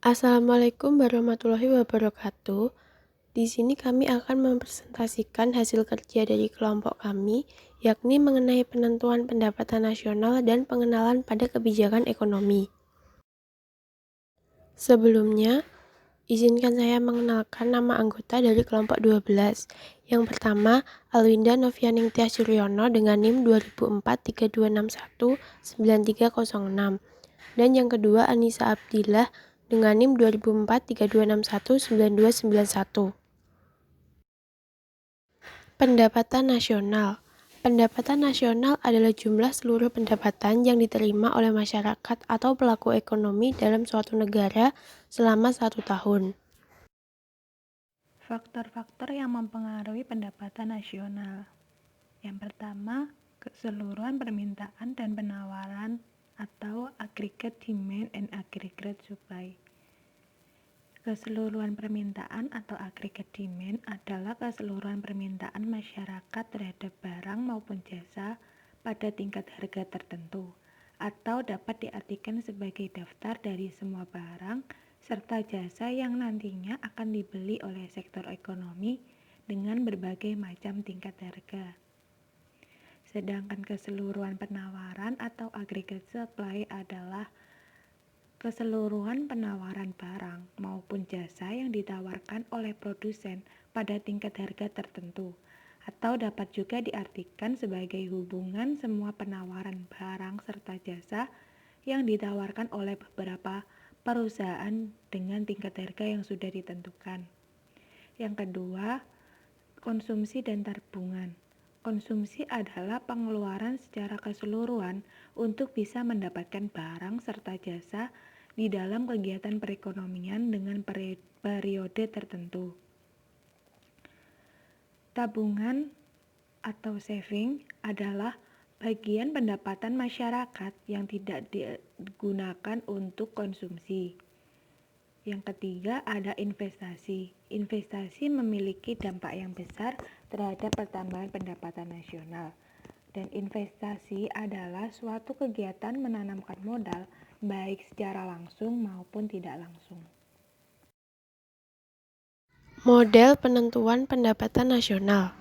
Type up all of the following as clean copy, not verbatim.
Assalamualaikum warahmatullahi wabarakatuh. Di sini kami akan mempresentasikan hasil kerja dari kelompok kami, yakni mengenai penentuan pendapatan nasional dan pengenalan pada kebijakan ekonomi. Sebelumnya, izinkan saya mengenalkan nama anggota dari kelompok 12. Yang pertama, Alwinda Novianingtyas Suryono dengan NIM 200432619306. Dan yang kedua, Anissa Abdillah dengan NIM 200432619291. Pendapatan nasional. Pendapatan nasional adalah jumlah seluruh pendapatan yang diterima oleh masyarakat atau pelaku ekonomi dalam suatu negara selama 1 tahun. Faktor-faktor yang mempengaruhi pendapatan nasional. Yang pertama, keseluruhan permintaan dan penawaran atau aggregate demand and aggregate supply. Keseluruhan permintaan atau aggregate demand adalah keseluruhan permintaan masyarakat terhadap barang maupun jasa pada tingkat harga tertentu, atau dapat diartikan sebagai daftar dari semua barang serta jasa yang nantinya akan dibeli oleh sektor ekonomi dengan berbagai macam tingkat harga. Sedangkan keseluruhan penawaran atau aggregate supply adalah keseluruhan penawaran barang maupun jasa yang ditawarkan oleh produsen pada tingkat harga tertentu, atau dapat juga diartikan sebagai hubungan semua penawaran barang serta jasa yang ditawarkan oleh beberapa perusahaan dengan tingkat harga yang sudah ditentukan. Yang kedua, konsumsi dan tabungan. Konsumsi adalah pengeluaran secara keseluruhan untuk bisa mendapatkan barang serta jasa di dalam kegiatan perekonomian dengan periode tertentu. Tabungan atau saving adalah bagian pendapatan masyarakat yang tidak digunakan untuk konsumsi. Yang ketiga ada investasi. Investasi memiliki dampak yang besar terhadap pertambahan pendapatan nasional. Dan investasi adalah suatu kegiatan menanamkan modal baik secara langsung maupun tidak langsung. Model penentuan pendapatan nasional.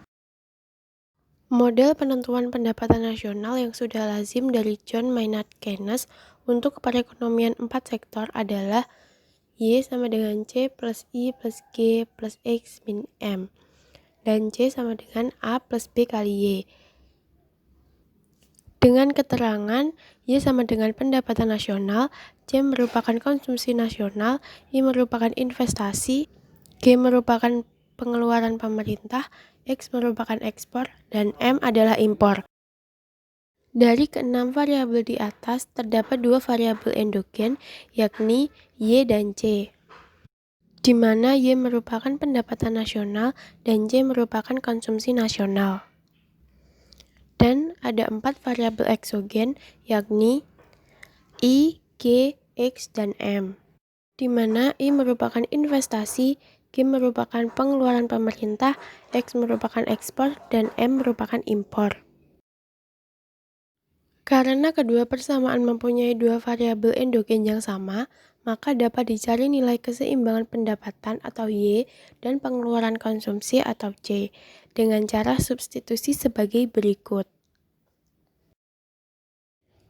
Model penentuan pendapatan nasional yang sudah lazim dari John Maynard Keynes untuk perekonomian 4 sektor adalah Y sama dengan C plus I plus G plus X min M, dan C sama dengan A plus B kali Y. Dengan keterangan Y sama dengan pendapatan nasional, C merupakan konsumsi nasional, I merupakan investasi, G merupakan pengeluaran pemerintah, X merupakan ekspor, dan M adalah impor. Dari keenam variabel di atas, terdapat 2 variabel endogen, yakni Y dan C, di mana Y merupakan pendapatan nasional dan C merupakan konsumsi nasional. Dan ada 4 variabel eksogen, yakni I, G, X, dan M, di mana I merupakan investasi, G merupakan pengeluaran pemerintah, X merupakan ekspor, dan M merupakan impor. Karena kedua persamaan mempunyai 2 variabel endogen yang sama, maka dapat dicari nilai keseimbangan pendapatan atau Y dan pengeluaran konsumsi atau C dengan cara substitusi sebagai berikut.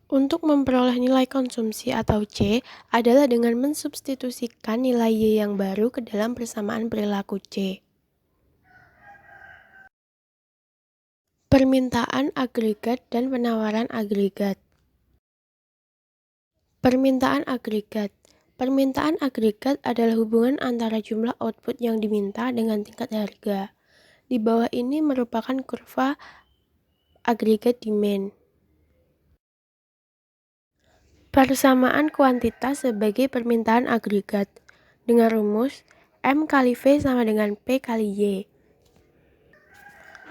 Untuk memperoleh nilai konsumsi atau C adalah dengan mensubstitusikan nilai Y yang baru ke dalam persamaan perilaku C. Permintaan agregat dan penawaran agregat. Permintaan agregat. Permintaan agregat adalah hubungan antara jumlah output yang diminta dengan tingkat harga. Di bawah ini merupakan kurva agregat demand. Persamaan kuantitas sebagai permintaan agregat. Dengan rumus M kali V sama dengan P kali Y.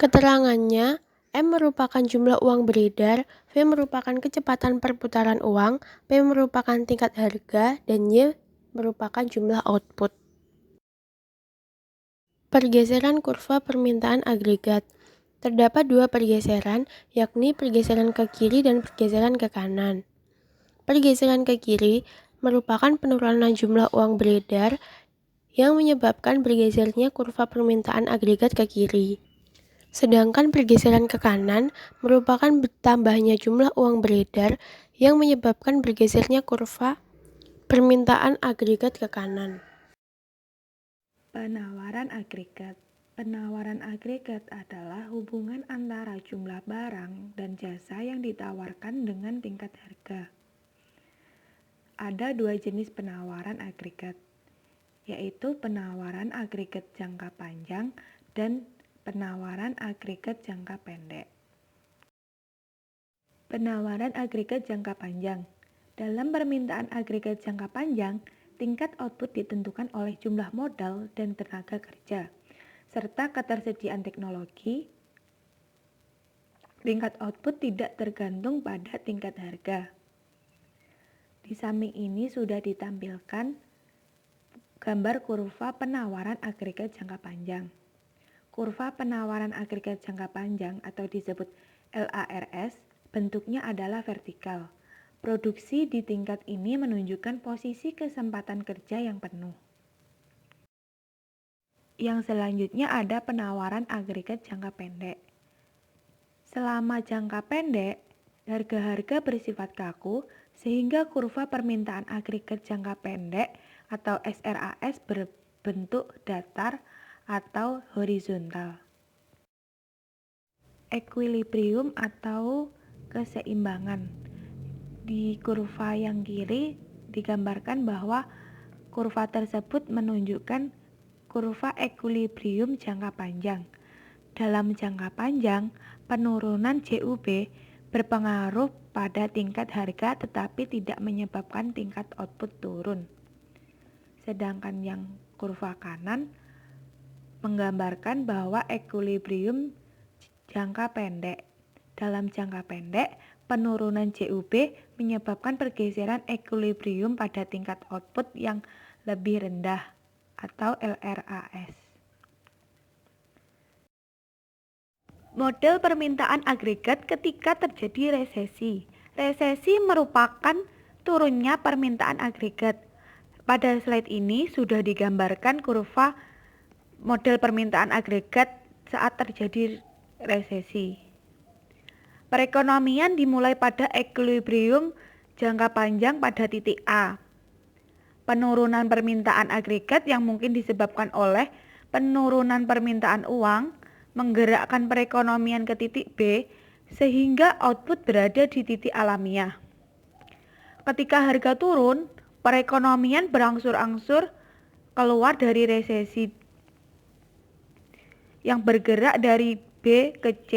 Keterangannya, M merupakan jumlah uang beredar, V merupakan kecepatan perputaran uang, P merupakan tingkat harga, dan Y merupakan jumlah output. Pergeseran kurva permintaan agregat. Terdapat 2 pergeseran, yakni pergeseran ke kiri dan pergeseran ke kanan. Pergeseran ke kiri merupakan penurunan jumlah uang beredar yang menyebabkan bergesernya kurva permintaan agregat ke kiri. Sedangkan pergeseran ke kanan merupakan bertambahnya jumlah uang beredar yang menyebabkan bergesernya kurva permintaan agregat ke kanan. Penawaran agregat. Penawaran agregat adalah hubungan antara jumlah barang dan jasa yang ditawarkan dengan tingkat harga. Ada dua jenis penawaran agregat, yaitu penawaran agregat jangka panjang dan penawaran agregat jangka pendek. Penawaran agregat jangka panjang. Dalam permintaan agregat jangka panjang, tingkat output ditentukan oleh jumlah modal dan tenaga kerja, serta ketersediaan teknologi. Tingkat output tidak tergantung pada tingkat harga. Di samping ini sudah ditampilkan gambar kurva penawaran agregat jangka panjang. Kurva penawaran agregat jangka panjang atau disebut LARS bentuknya adalah vertikal. Produksi di tingkat ini menunjukkan posisi kesempatan kerja yang penuh. Yang selanjutnya ada penawaran agregat jangka pendek. Selama jangka pendek, harga-harga bersifat kaku sehingga kurva permintaan agregat jangka pendek atau SRAS berbentuk datar atau horizontal. Equilibrium atau keseimbangan. Di kurva yang kiri digambarkan bahwa kurva tersebut menunjukkan kurva equilibrium jangka panjang. Dalam jangka panjang, penurunan JUB berpengaruh pada tingkat harga tetapi tidak menyebabkan tingkat output turun. Sedangkan yang kurva kanan menggambarkan bahwa equilibrium jangka pendek. Dalam jangka pendek, penurunan JUB menyebabkan pergeseran equilibrium pada tingkat output yang lebih rendah atau LRAS. Model permintaan agregat ketika terjadi resesi. Resesi merupakan turunnya permintaan agregat. Pada slide ini sudah digambarkan kurva model permintaan agregat saat terjadi resesi. Perekonomian dimulai pada equilibrium jangka panjang pada titik A. Penurunan permintaan agregat yang mungkin disebabkan oleh penurunan permintaan uang menggerakkan perekonomian ke titik B sehingga output berada di titik alamiah. Ketika harga turun, perekonomian berangsur-angsur keluar dari resesi yang bergerak dari B ke C.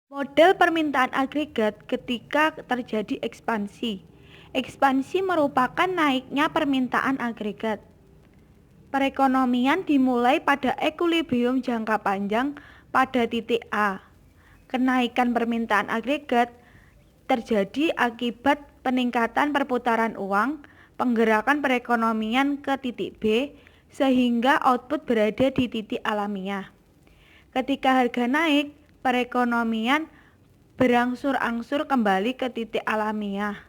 Model permintaan agregat ketika terjadi ekspansi. Ekspansi merupakan naiknya permintaan agregat. Perekonomian dimulai pada equilibrium jangka panjang pada titik A. Kenaikan permintaan agregat terjadi akibat peningkatan perputaran uang, penggerakan perekonomian ke titik B, sehingga output berada di titik alamiah. Ketika harga naik, perekonomian berangsur-angsur kembali ke titik alamiah.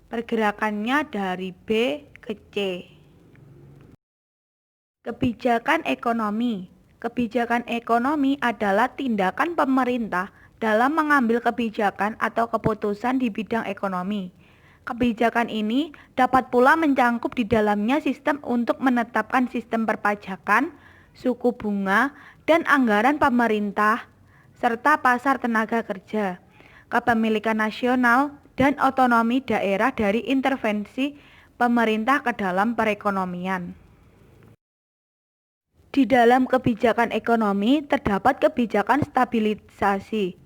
Pergerakannya dari B ke C. Kebijakan ekonomi. Kebijakan ekonomi adalah tindakan pemerintah dalam mengambil kebijakan atau keputusan di bidang ekonomi. Kebijakan ini dapat pula mencangkup di dalamnya sistem untuk menetapkan sistem perpajakan, suku bunga, dan anggaran pemerintah, serta pasar tenaga kerja, kepemilikan nasional, dan otonomi daerah dari intervensi pemerintah ke dalam perekonomian. Di dalam kebijakan ekonomi terdapat kebijakan stabilisasi.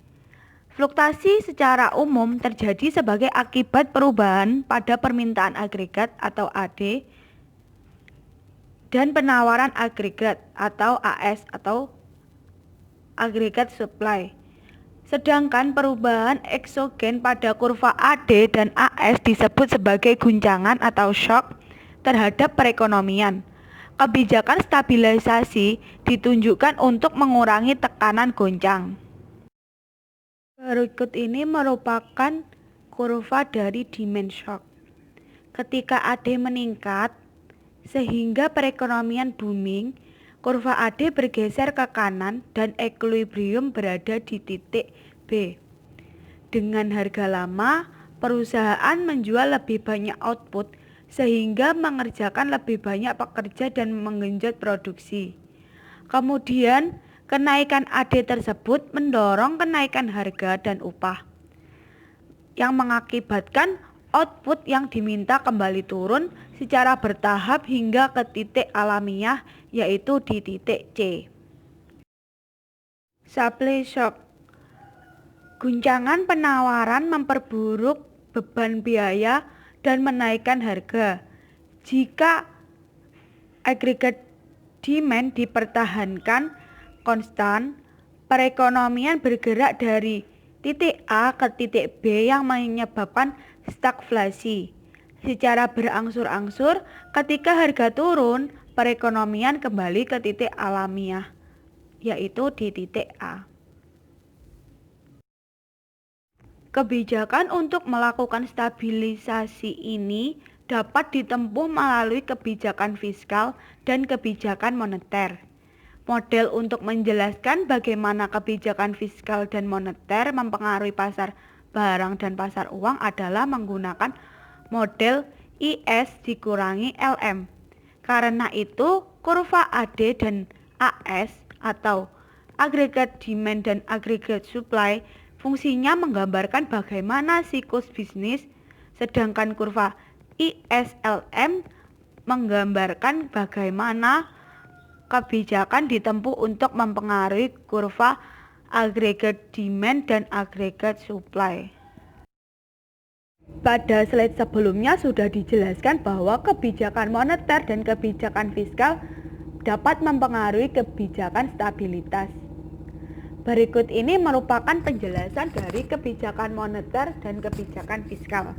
Fluktuasi secara umum terjadi sebagai akibat perubahan pada permintaan agregat atau AD dan penawaran agregat atau AS atau agregat supply. Sedangkan perubahan eksogen pada kurva AD dan AS disebut sebagai guncangan atau shock terhadap perekonomian. Kebijakan stabilisasi ditunjukkan untuk mengurangi tekanan goncang. Berikut ini merupakan kurva dari demand shock. Ketika AD meningkat sehingga perekonomian booming, kurva AD bergeser ke kanan dan equilibrium berada di titik B. Dengan harga lama, perusahaan menjual lebih banyak output sehingga mengerjakan lebih banyak pekerja dan menggenjot produksi. Kemudian, kenaikan AD tersebut mendorong kenaikan harga dan upah, yang mengakibatkan output yang diminta kembali turun secara bertahap hingga ke titik alamiah, yaitu di titik C. Supply shock. Guncangan penawaran memperburuk beban biaya dan menaikkan harga. Jika aggregate demand dipertahankan konstan, perekonomian bergerak dari titik A ke titik B yang menyebabkan stagflasi. Secara berangsur-angsur, ketika harga turun, perekonomian kembali ke titik alamiah, yaitu di titik A. Kebijakan untuk melakukan stabilisasi ini dapat ditempuh melalui kebijakan fiskal dan kebijakan moneter. Model untuk menjelaskan bagaimana kebijakan fiskal dan moneter mempengaruhi pasar barang dan pasar uang adalah menggunakan model IS dikurangi LM. Karena itu, kurva AD dan AS atau aggregate demand dan aggregate supply fungsinya menggambarkan bagaimana siklus bisnis, sedangkan kurva ISLM menggambarkan bagaimana kebijakan ditempuh untuk mempengaruhi kurva aggregate demand dan aggregate supply. Pada slide sebelumnya sudah dijelaskan bahwa kebijakan moneter dan kebijakan fiskal dapat mempengaruhi kebijakan stabilitas. Berikut ini merupakan penjelasan dari kebijakan moneter dan kebijakan fiskal.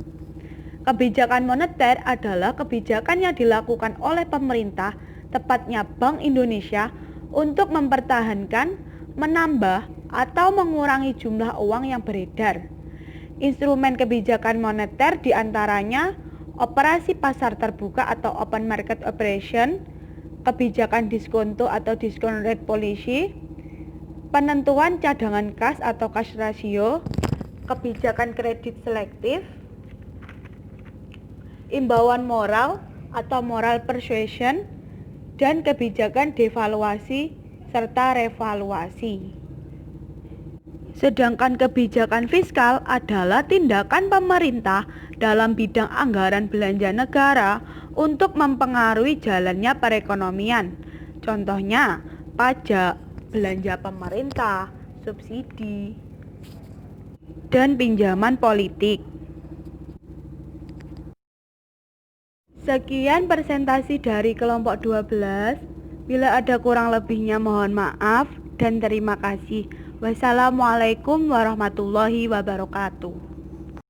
Kebijakan moneter adalah kebijakan yang dilakukan oleh pemerintah, tepatnya Bank Indonesia, untuk mempertahankan, menambah, atau mengurangi jumlah uang yang beredar. Instrumen kebijakan moneter diantaranya operasi pasar terbuka atau open market operation, kebijakan diskonto atau discount rate policy, penentuan cadangan kas atau cash ratio, kebijakan kredit selektif, imbauan moral atau moral persuasion, dan kebijakan devaluasi serta revaluasi. Sedangkan kebijakan fiskal adalah tindakan pemerintah dalam bidang anggaran belanja negara untuk mempengaruhi jalannya perekonomian. Contohnya, pajak, belanja pemerintah, subsidi, dan pinjaman politik. Sekian presentasi dari kelompok 12. Bila ada kurang lebihnya mohon maaf dan terima kasih. Wassalamualaikum warahmatullahi wabarakatuh.